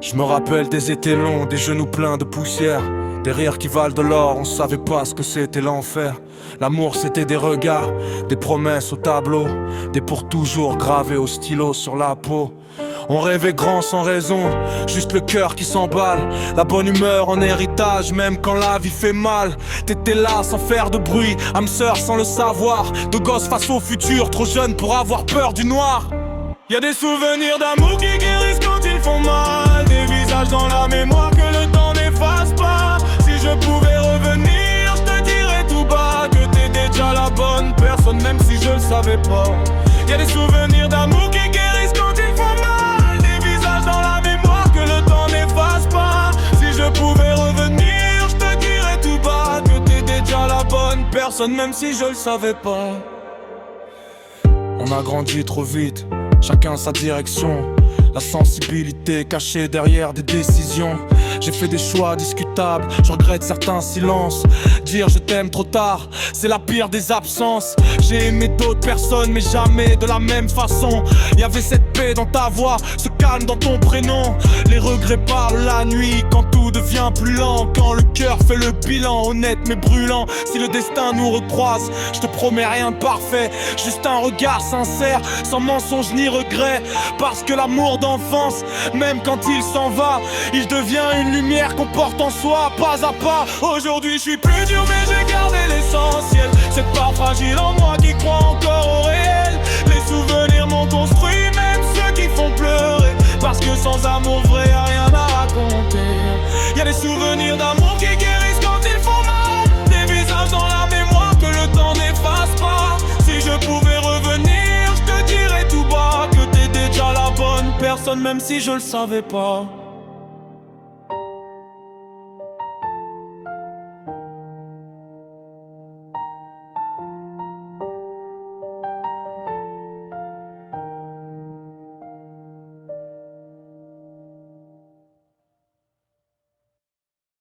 Je me rappelle des étés longs, des genoux pleins de poussière, des rires qui valent de l'or, on savait pas ce que c'était l'enfer. L'amour c'était des regards, des promesses au tableau, des pour toujours gravés au stylo sur la peau. On rêvait grand sans raison, juste le cœur qui s'emballe, la bonne humeur en héritage même quand la vie fait mal. T'étais là sans faire de bruit, âme sœur sans le savoir, de gosse face au futur, trop jeune pour avoir peur du noir. Y'a des souvenirs d'amour qui guérissent quand ils font mal, des visages dans la mémoire que le temps n'efface pas. Si je pouvais revenir, je te dirais tout bas que t'étais déjà la bonne personne, même si je le savais pas. Y'a des souvenirs d'amour qui guérissent quand ils font mal, des visages dans la mémoire que le temps n'efface pas. Si je pouvais revenir, je te dirais tout bas que t'étais déjà la bonne personne, même si je le savais pas. On a grandi trop vite, chacun sa direction, la sensibilité cachée derrière des décisions. J'ai fait des choix discutables, je regrette certains silences. Dire je t'aime trop tard, c'est la pire des absences. J'ai aimé d'autres personnes mais jamais de la même façon. Y'avait cette paix dans ta voix, ce calme dans ton prénom. Les regrets parlent la nuit quand tout devient plus lent, quand le cœur fait le bilan, honnête mais brûlant. Si le destin nous recroise, je te promets rien de parfait, juste un regard sincère, sans mensonge ni regret. Parce que l'amour d'enfance, même quand il s'en va, il devient une lumière qu'on porte en soi, pas à pas. Aujourd'hui je suis plus dur mais j'ai gardé l'essentiel, cette part fragile en moi qui croit encore au réel. Les souvenirs m'ont construit, même ceux qui font pleurer, parce que sans amour vrai y'a rien à raconter. Y'a des souvenirs d'amour qui guérissent quand ils font mal, des visages dans la mémoire que le temps n'efface pas. Si je pouvais revenir, je te dirais tout bas que t'étais déjà la bonne personne, même si je le savais pas.